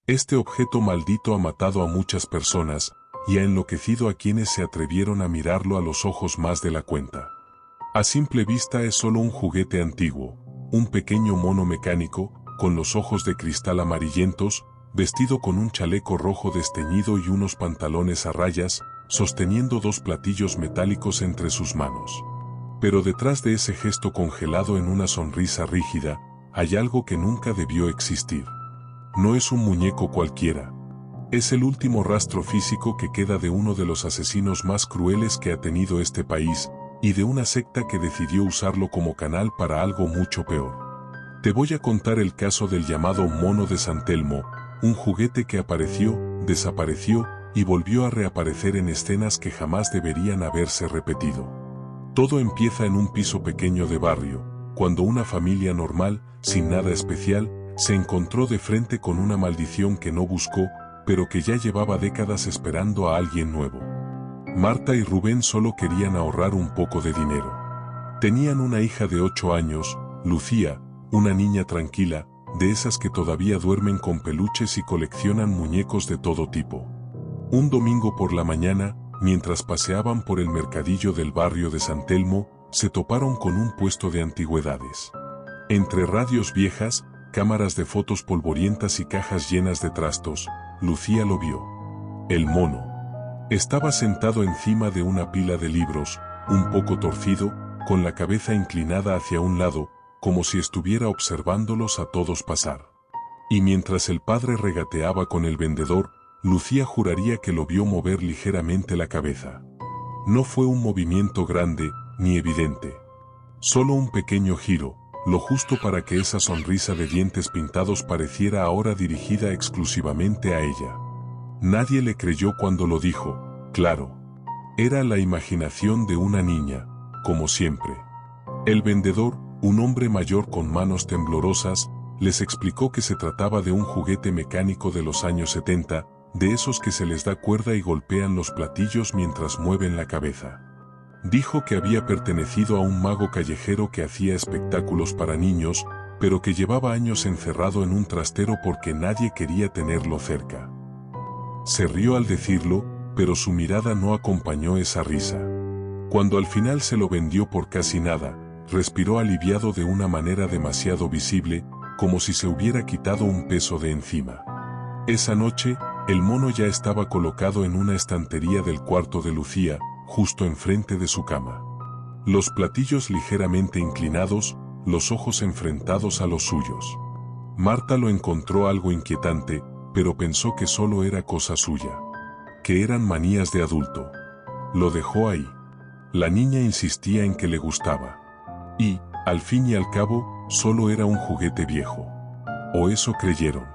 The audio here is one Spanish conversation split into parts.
Este objeto maldito ha matado a muchas personas, y ha enloquecido a quienes se atrevieron a mirarlo a los ojos más de la cuenta. A simple vista es solo un juguete antiguo, un pequeño mono mecánico, con los ojos de cristal amarillentos, vestido con un chaleco rojo desteñido y unos pantalones a rayas, sosteniendo dos platillos metálicos entre sus manos. Pero detrás de ese gesto congelado en una sonrisa rígida, hay algo que nunca debió existir. No es un muñeco cualquiera. Es el último rastro físico que queda de uno de los asesinos más crueles que ha tenido este país, y de una secta que decidió usarlo como canal para algo mucho peor. Te voy a contar el caso del llamado Mono de San Telmo, un juguete que apareció, desapareció y volvió a reaparecer en escenas que jamás deberían haberse repetido. Todo empieza en un piso pequeño de barrio, cuando una familia normal, sin nada especial, se encontró de frente con una maldición que no buscó, pero que ya llevaba décadas esperando a alguien nuevo. Marta y Rubén solo querían ahorrar un poco de dinero. Tenían una hija de 8 años, Lucía, una niña tranquila, de esas que todavía duermen con peluches y coleccionan muñecos de todo tipo. Un domingo por la mañana, mientras paseaban por el mercadillo del barrio de San Telmo, se toparon con un puesto de antigüedades. Entre radios viejas, cámaras de fotos polvorientas y cajas llenas de trastos, Lucía lo vio. El mono. Estaba sentado encima de una pila de libros, un poco torcido, con la cabeza inclinada hacia un lado, como si estuviera observándolos a todos pasar. Y mientras el padre regateaba con el vendedor, Lucía juraría que lo vio mover ligeramente la cabeza. No fue un movimiento grande, ni evidente. Solo un pequeño giro, lo justo para que esa sonrisa de dientes pintados pareciera ahora dirigida exclusivamente a ella. Nadie le creyó cuando lo dijo, claro. Era la imaginación de una niña, como siempre. El vendedor, un hombre mayor con manos temblorosas, les explicó que se trataba de un juguete mecánico de los años 70, de esos que se les da cuerda y golpean los platillos mientras mueven la cabeza. Dijo que había pertenecido a un mago callejero que hacía espectáculos para niños, pero que llevaba años encerrado en un trastero porque nadie quería tenerlo cerca. Se rió al decirlo, pero su mirada no acompañó esa risa. Cuando al final se lo vendió por casi nada, respiró aliviado de una manera demasiado visible, como si se hubiera quitado un peso de encima. Esa noche, el mono ya estaba colocado en una estantería del cuarto de Lucía, justo enfrente de su cama. Los platillos ligeramente inclinados, los ojos enfrentados a los suyos. Marta lo encontró algo inquietante, pero pensó que solo era cosa suya. Que eran manías de adulto. Lo dejó ahí. La niña insistía en que le gustaba. Y, al fin y al cabo, solo era un juguete viejo. O eso creyeron.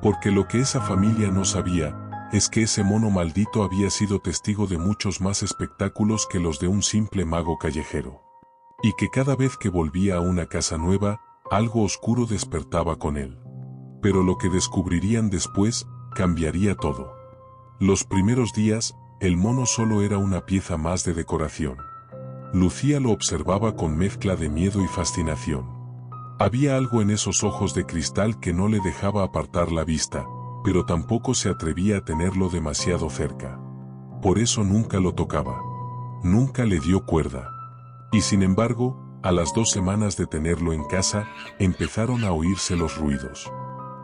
Porque lo que esa familia no sabía, es que ese mono maldito había sido testigo de muchos más espectáculos que los de un simple mago callejero. Y que cada vez que volvía a una casa nueva, algo oscuro despertaba con él. Pero lo que descubrirían después, cambiaría todo. Los primeros días, el mono solo era una pieza más de decoración. Lucía lo observaba con mezcla de miedo y fascinación. Había algo en esos ojos de cristal que no le dejaba apartar la vista, pero tampoco se atrevía a tenerlo demasiado cerca. Por eso nunca lo tocaba. Nunca le dio cuerda. Y sin embargo, a las 2 semanas de tenerlo en casa, empezaron a oírse los ruidos.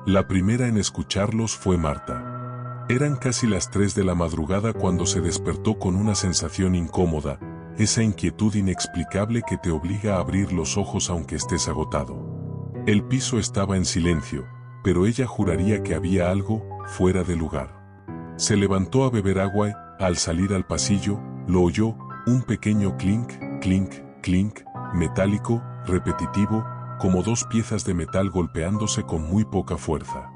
La primera en escucharlos fue Marta. Eran casi las 3 de la madrugada cuando se despertó con una sensación incómoda, esa inquietud inexplicable que te obliga a abrir los ojos aunque estés agotado. El piso estaba en silencio, pero ella juraría que había algo fuera de lugar. Se levantó a beber agua y, al salir al pasillo, lo oyó, un pequeño clink, clink, clink, metálico, repetitivo, como 2 piezas de metal golpeándose con muy poca fuerza.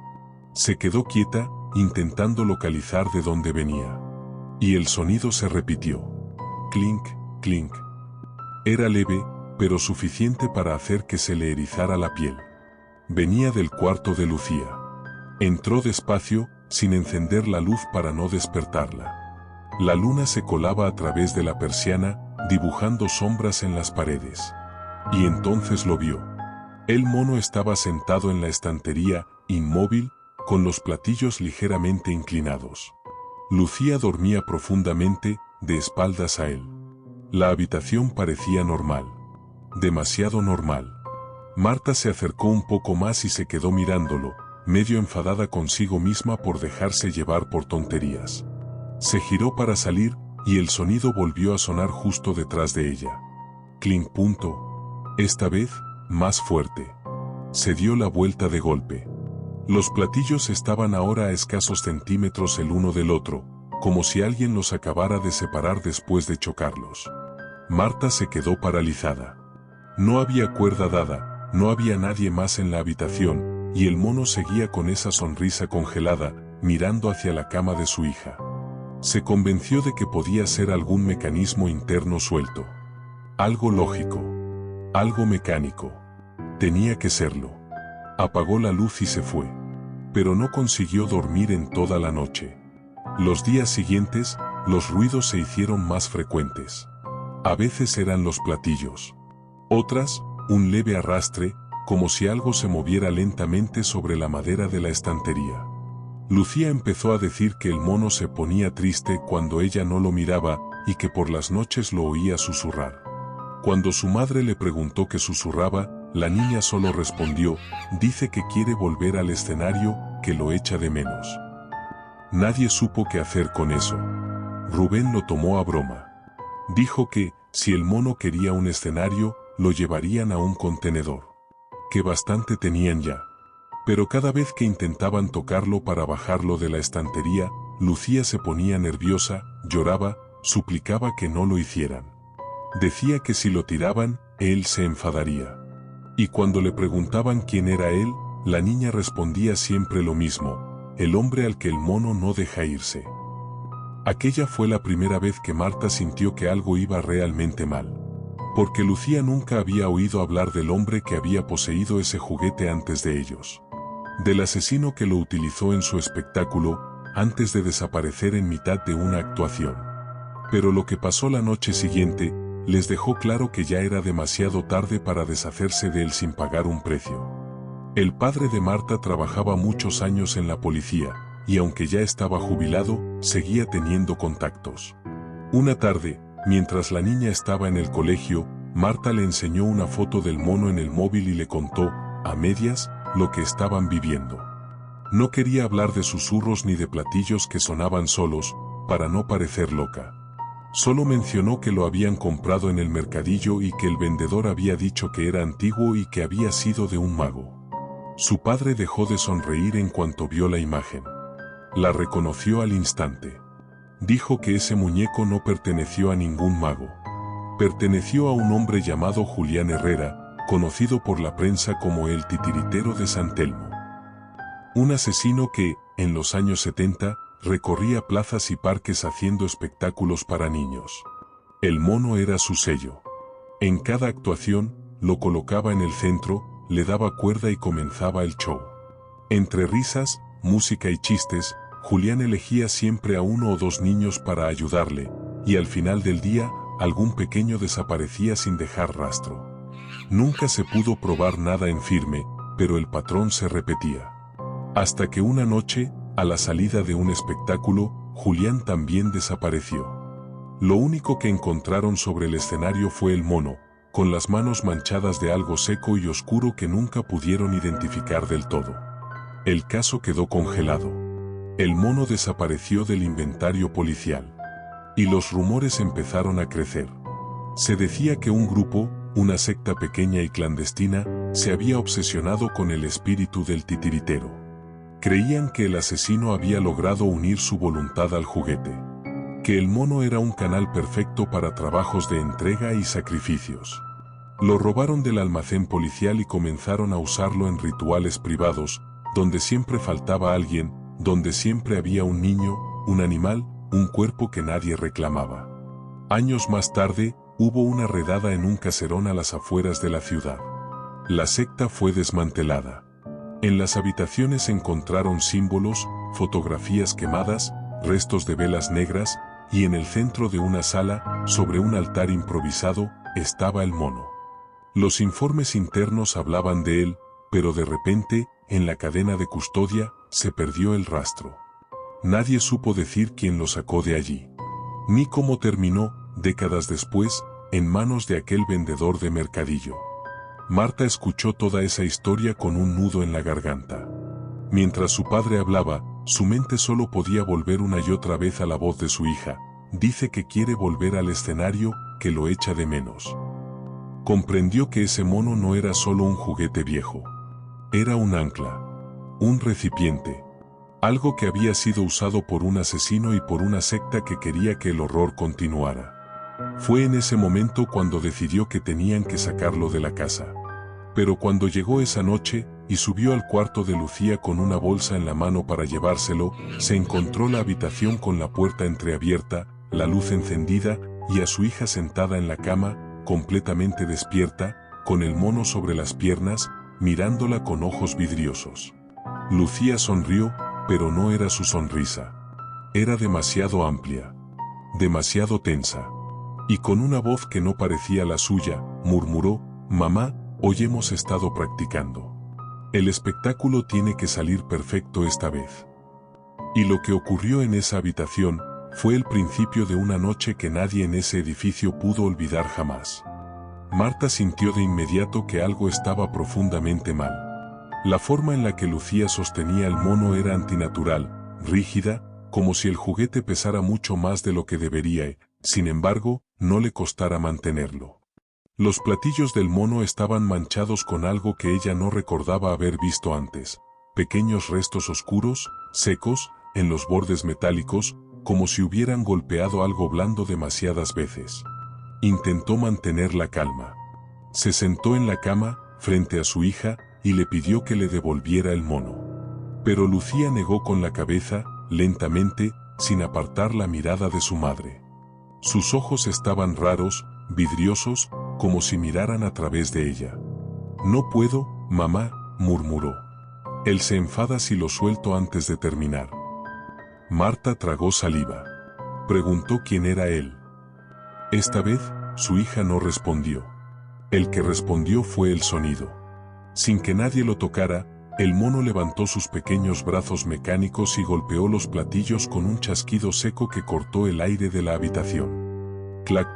Se quedó quieta, intentando localizar de dónde venía. Y el sonido se repitió. Clink, clink. Era leve, pero suficiente para hacer que se le erizara la piel. Venía del cuarto de Lucía. Entró despacio, sin encender la luz para no despertarla. La luna se colaba a través de la persiana, dibujando sombras en las paredes. Y entonces lo vio. El mono estaba sentado en la estantería, inmóvil, con los platillos ligeramente inclinados. Lucía dormía profundamente, de espaldas a él. La habitación parecía normal. Demasiado normal. Marta se acercó un poco más y se quedó mirándolo, medio enfadada consigo misma por dejarse llevar por tonterías. Se giró para salir, y el sonido volvió a sonar justo detrás de ella. Clink. Esta vez, más fuerte. Se dio la vuelta de golpe. Los platillos estaban ahora a escasos centímetros el uno del otro, como si alguien los acabara de separar después de chocarlos. Marta se quedó paralizada. No había cuerda dada, no había nadie más en la habitación, y el mono seguía con esa sonrisa congelada, mirando hacia la cama de su hija. Se convenció de que podía ser algún mecanismo interno suelto. Algo lógico. Algo mecánico. Tenía que serlo. Apagó la luz y se fue. Pero no consiguió dormir en toda la noche. Los días siguientes, los ruidos se hicieron más frecuentes. A veces eran los platillos. Otras, un leve arrastre, como si algo se moviera lentamente sobre la madera de la estantería. Lucía empezó a decir que el mono se ponía triste cuando ella no lo miraba y que por las noches lo oía susurrar. Cuando su madre le preguntó qué susurraba, la niña solo respondió, dice que quiere volver al escenario, que lo echa de menos. Nadie supo qué hacer con eso. Rubén lo tomó a broma. Dijo que, si el mono quería un escenario, lo llevarían a un contenedor. Que bastante tenían ya. Pero cada vez que intentaban tocarlo para bajarlo de la estantería, Lucía se ponía nerviosa, lloraba, suplicaba que no lo hicieran. Decía que si lo tiraban, él se enfadaría. Y cuando le preguntaban quién era él, la niña respondía siempre lo mismo, el hombre al que el mono no deja irse. Aquella fue la primera vez que Marta sintió que algo iba realmente mal. Porque Lucía nunca había oído hablar del hombre que había poseído ese juguete antes de ellos. Del asesino que lo utilizó en su espectáculo, antes de desaparecer en mitad de una actuación. Pero lo que pasó la noche siguiente, les dejó claro que ya era demasiado tarde para deshacerse de él sin pagar un precio. El padre de Marta trabajaba muchos años en la policía, y aunque ya estaba jubilado, seguía teniendo contactos. Una tarde, mientras la niña estaba en el colegio, Marta le enseñó una foto del mono en el móvil y le contó, a medias, lo que estaban viviendo. No quería hablar de susurros ni de platillos que sonaban solos, para no parecer loca. Solo mencionó que lo habían comprado en el mercadillo y que el vendedor había dicho que era antiguo y que había sido de un mago. Su padre dejó de sonreír en cuanto vio la imagen. La reconoció al instante. Dijo que ese muñeco no perteneció a ningún mago. Perteneció a un hombre llamado Julián Herrera, conocido por la prensa como el titiritero de San Telmo. Un asesino que, en los años 70, recorría plazas y parques haciendo espectáculos para niños. El mono era su sello. En cada actuación, lo colocaba en el centro, le daba cuerda y comenzaba el show. Entre risas, música y chistes, Julián elegía siempre a uno o dos niños para ayudarle, y al final del día, algún pequeño desaparecía sin dejar rastro. Nunca se pudo probar nada en firme, pero el patrón se repetía. Hasta que una noche, a la salida de un espectáculo, Julián también desapareció. Lo único que encontraron sobre el escenario fue el mono, con las manos manchadas de algo seco y oscuro que nunca pudieron identificar del todo. El caso quedó congelado. El mono desapareció del inventario policial. Y los rumores empezaron a crecer. Se decía que un grupo, una secta pequeña y clandestina, se había obsesionado con el espíritu del titiritero. Creían que el asesino había logrado unir su voluntad al juguete. Que el mono era un canal perfecto para trabajos de entrega y sacrificios. Lo robaron del almacén policial y comenzaron a usarlo en rituales privados, donde siempre faltaba alguien, donde siempre había un niño, un animal, un cuerpo que nadie reclamaba. Años más tarde, hubo una redada en un caserón a las afueras de la ciudad. La secta fue desmantelada. En las habitaciones encontraron símbolos, fotografías quemadas, restos de velas negras, y en el centro de una sala, sobre un altar improvisado, estaba el mono. Los informes internos hablaban de él, pero de repente, en la cadena de custodia, se perdió el rastro. Nadie supo decir quién lo sacó de allí, ni cómo terminó, décadas después, en manos de aquel vendedor de mercadillo. Marta escuchó toda esa historia con un nudo en la garganta. Mientras su padre hablaba, su mente solo podía volver una y otra vez a la voz de su hija. Dice que quiere volver al escenario, que lo echa de menos. Comprendió que ese mono no era solo un juguete viejo. Era un ancla, un recipiente, algo que había sido usado por un asesino y por una secta que quería que el horror continuara. Fue en ese momento cuando decidió que tenían que sacarlo de la casa. Pero cuando llegó esa noche, y subió al cuarto de Lucía con una bolsa en la mano para llevárselo, se encontró la habitación con la puerta entreabierta, la luz encendida, y a su hija sentada en la cama, completamente despierta, con el mono sobre las piernas, mirándola con ojos vidriosos. Lucía sonrió, pero no era su sonrisa. Era demasiado amplia, demasiado tensa. Y con una voz que no parecía la suya, murmuró: «Mamá, hoy hemos estado practicando. El espectáculo tiene que salir perfecto esta vez». Y lo que ocurrió en esa habitación fue el principio de una noche que nadie en ese edificio pudo olvidar jamás. Marta sintió de inmediato que algo estaba profundamente mal. La forma en la que Lucía sostenía el mono era antinatural, rígida, como si el juguete pesara mucho más de lo que debería y, sin embargo, no le costara mantenerlo. Los platillos del mono estaban manchados con algo que ella no recordaba haber visto antes, pequeños restos oscuros, secos, en los bordes metálicos, como si hubieran golpeado algo blando demasiadas veces. Intentó mantener la calma. Se sentó en la cama, frente a su hija, y le pidió que le devolviera el mono. Pero Lucía negó con la cabeza, lentamente, sin apartar la mirada de su madre. Sus ojos estaban raros, vidriosos, como si miraran a través de ella. «No puedo, mamá», murmuró. «Él se enfada si lo suelto antes de terminar». Marta tragó saliva. Preguntó quién era él. Esta vez, su hija no respondió. El que respondió fue el sonido. Sin que nadie lo tocara, el mono levantó sus pequeños brazos mecánicos y golpeó los platillos con un chasquido seco que cortó el aire de la habitación. Clac.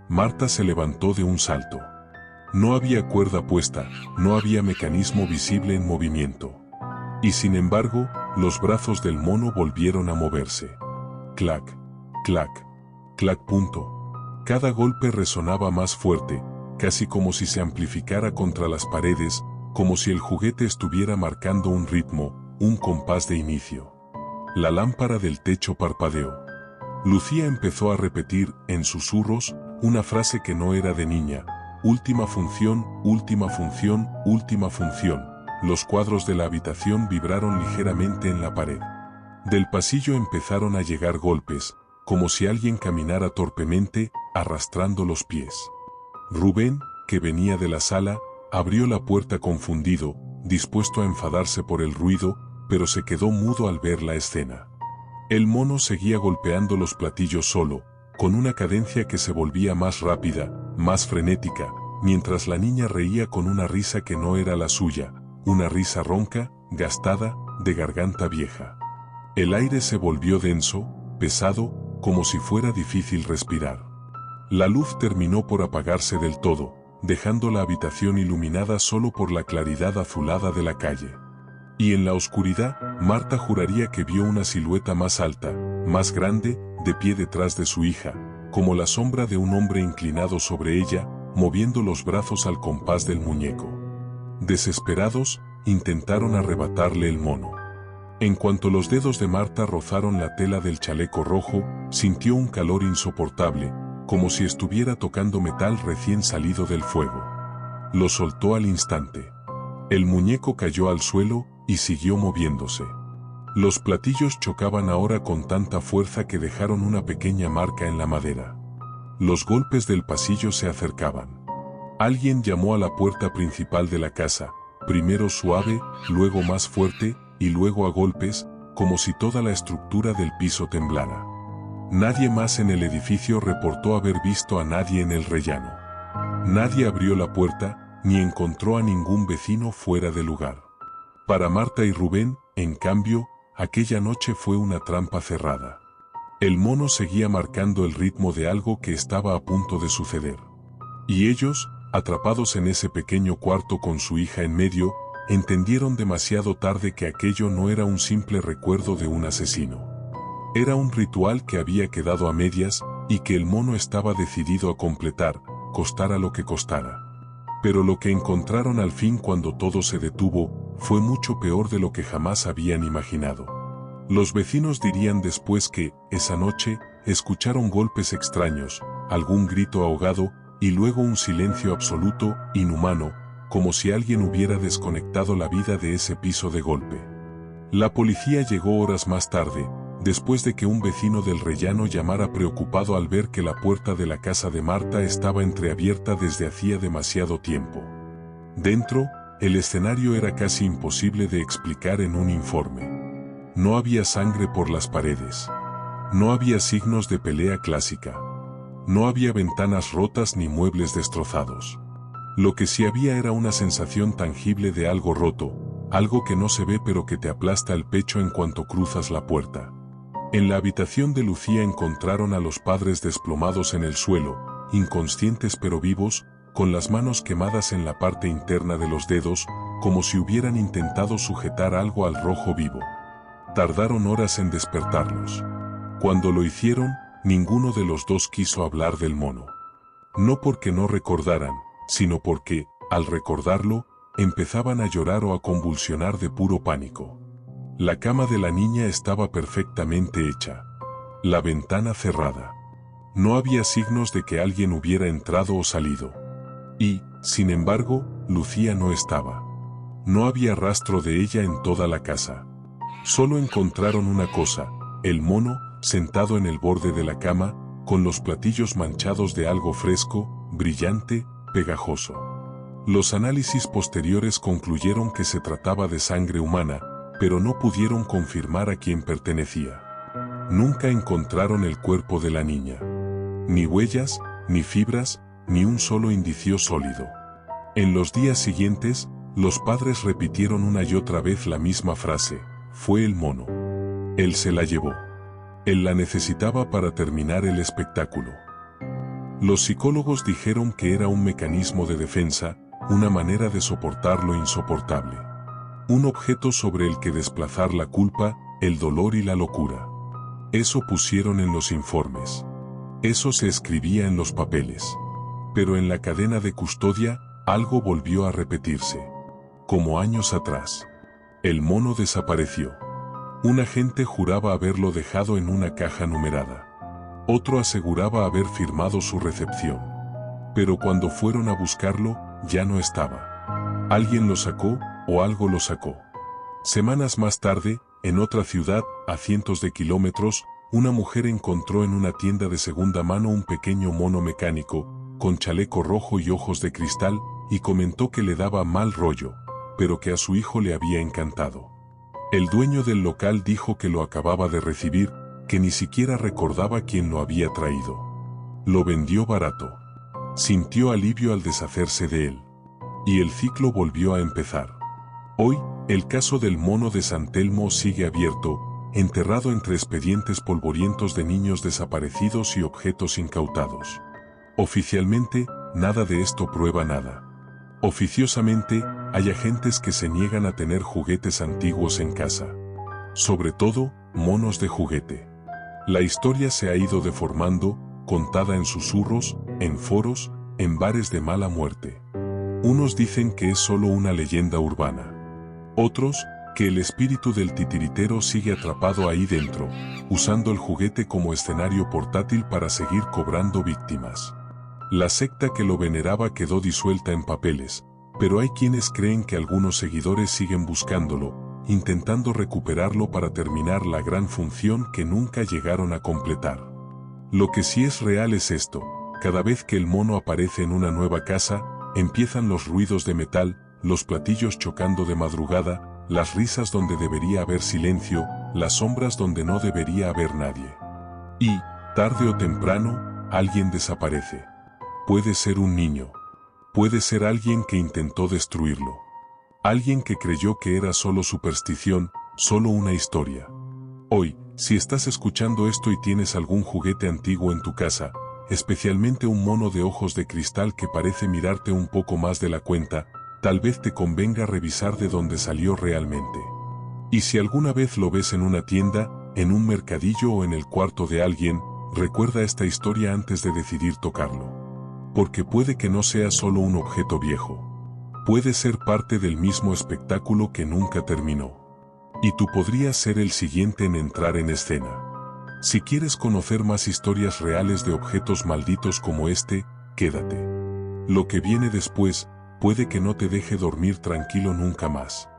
Marta se levantó de un salto. No había cuerda puesta, no había mecanismo visible en movimiento. Y sin embargo, los brazos del mono volvieron a moverse. Clac, clac, clac. Cada golpe resonaba más fuerte, casi como si se amplificara contra las paredes, como si el juguete estuviera marcando un ritmo, un compás de inicio. La lámpara del techo parpadeó. Lucía empezó a repetir, en susurros, una frase que no era de niña: «Última función, última función, última función». Los cuadros de la habitación vibraron ligeramente en la pared. Del pasillo empezaron a llegar golpes, como si alguien caminara torpemente, arrastrando los pies. Rubén, que venía de la sala, abrió la puerta confundido, dispuesto a enfadarse por el ruido, pero se quedó mudo al ver la escena. El mono seguía golpeando los platillos solo, con una cadencia que se volvía más rápida, más frenética, mientras la niña reía con una risa que no era la suya, una risa ronca, gastada, de garganta vieja. El aire se volvió denso, pesado, como si fuera difícil respirar. La luz terminó por apagarse del todo, dejando la habitación iluminada solo por la claridad azulada de la calle. Y en la oscuridad, Marta juraría que vio una silueta más alta, más grande, de pie detrás de su hija, como la sombra de un hombre inclinado sobre ella, moviendo los brazos al compás del muñeco. Desesperados, intentaron arrebatarle el mono. En cuanto los dedos de Marta rozaron la tela del chaleco rojo, sintió un calor insoportable, como si estuviera tocando metal recién salido del fuego. Lo soltó al instante. El muñeco cayó al suelo y siguió moviéndose. Los platillos chocaban ahora con tanta fuerza que dejaron una pequeña marca en la madera. Los golpes del pasillo se acercaban. Alguien llamó a la puerta principal de la casa, primero suave, luego más fuerte, y luego a golpes, como si toda la estructura del piso temblara. Nadie más en el edificio reportó haber visto a nadie en el rellano. Nadie abrió la puerta, ni encontró a ningún vecino fuera de lugar. Para Marta y Rubén, en cambio, aquella noche fue una trampa cerrada. El mono seguía marcando el ritmo de algo que estaba a punto de suceder. Y ellos, atrapados en ese pequeño cuarto con su hija en medio, entendieron demasiado tarde que aquello no era un simple recuerdo de un asesino. Era un ritual que había quedado a medias y que el mono estaba decidido a completar, costara lo que costara. Pero lo que encontraron al fin cuando todo se detuvo, fue mucho peor de lo que jamás habían imaginado. Los vecinos dirían después que, esa noche, escucharon golpes extraños, algún grito ahogado, y luego un silencio absoluto, inhumano, como si alguien hubiera desconectado la vida de ese piso de golpe. La policía llegó horas más tarde, después de que un vecino del rellano llamara preocupado al ver que la puerta de la casa de Marta estaba entreabierta desde hacía demasiado tiempo. Dentro, el escenario era casi imposible de explicar en un informe. No había sangre por las paredes. No había signos de pelea clásica. No había ventanas rotas ni muebles destrozados. Lo que sí había era una sensación tangible de algo roto, algo que no se ve pero que te aplasta el pecho en cuanto cruzas la puerta. En la habitación de Lucía encontraron a los padres desplomados en el suelo, inconscientes pero vivos, con las manos quemadas en la parte interna de los dedos, como si hubieran intentado sujetar algo al rojo vivo. Tardaron horas en despertarlos. Cuando lo hicieron, ninguno de los dos quiso hablar del mono. No porque no recordaran, sino porque, al recordarlo, empezaban a llorar o a convulsionar de puro pánico. La cama de la niña estaba perfectamente hecha. La ventana cerrada. No había signos de que alguien hubiera entrado o salido. Y, sin embargo, Lucía no estaba. No había rastro de ella en toda la casa. Solo encontraron una cosa, el mono, sentado en el borde de la cama, con los platillos manchados de algo fresco, brillante, pegajoso. Los análisis posteriores concluyeron que se trataba de sangre humana, pero no pudieron confirmar a quién pertenecía. Nunca encontraron el cuerpo de la niña. Ni huellas, ni fibras, ni un solo indicio sólido. En los días siguientes, los padres repitieron una y otra vez la misma frase: fue el mono. Él se la llevó. Él la necesitaba para terminar el espectáculo. Los psicólogos dijeron que era un mecanismo de defensa, una manera de soportar lo insoportable. Un objeto sobre el que desplazar la culpa, el dolor y la locura. Eso pusieron en los informes. Eso se escribía en los papeles. Pero en la cadena de custodia, algo volvió a repetirse. Como años atrás. El mono desapareció. Un agente juraba haberlo dejado en una caja numerada. Otro aseguraba haber firmado su recepción. Pero cuando fueron a buscarlo, ya no estaba. Alguien lo sacó, o algo lo sacó. Semanas más tarde, en otra ciudad, a cientos de kilómetros, una mujer encontró en una tienda de segunda mano un pequeño mono mecánico, con chaleco rojo y ojos de cristal, y comentó que le daba mal rollo, pero que a su hijo le había encantado. El dueño del local dijo que lo acababa de recibir, que ni siquiera recordaba quién lo había traído. Lo vendió barato. Sintió alivio al deshacerse de él. Y el ciclo volvió a empezar. Hoy, el caso del mono de San Telmo sigue abierto, enterrado entre expedientes polvorientos de niños desaparecidos y objetos incautados. Oficialmente, nada de esto prueba nada. Oficiosamente, hay agentes que se niegan a tener juguetes antiguos en casa. Sobre todo, monos de juguete. La historia se ha ido deformando, contada en susurros, en foros, en bares de mala muerte. Unos dicen que es solo una leyenda urbana. Otros, que el espíritu del titiritero sigue atrapado ahí dentro, usando el juguete como escenario portátil para seguir cobrando víctimas. La secta que lo veneraba quedó disuelta en papeles, pero hay quienes creen que algunos seguidores siguen buscándolo, intentando recuperarlo para terminar la gran función que nunca llegaron a completar. Lo que sí es real es esto: cada vez que el mono aparece en una nueva casa, empiezan los ruidos de metal, los platillos chocando de madrugada, las risas donde debería haber silencio, las sombras donde no debería haber nadie. Y, tarde o temprano, alguien desaparece. Puede ser un niño. Puede ser alguien que intentó destruirlo. Alguien que creyó que era solo superstición, solo una historia. Hoy, si estás escuchando esto y tienes algún juguete antiguo en tu casa, especialmente un mono de ojos de cristal que parece mirarte un poco más de la cuenta, tal vez te convenga revisar de dónde salió realmente. Y si alguna vez lo ves en una tienda, en un mercadillo o en el cuarto de alguien, recuerda esta historia antes de decidir tocarlo. Porque puede que no sea solo un objeto viejo. Puede ser parte del mismo espectáculo que nunca terminó. Y tú podrías ser el siguiente en entrar en escena. Si quieres conocer más historias reales de objetos malditos como este, quédate. Lo que viene después, puede que no te deje dormir tranquilo nunca más.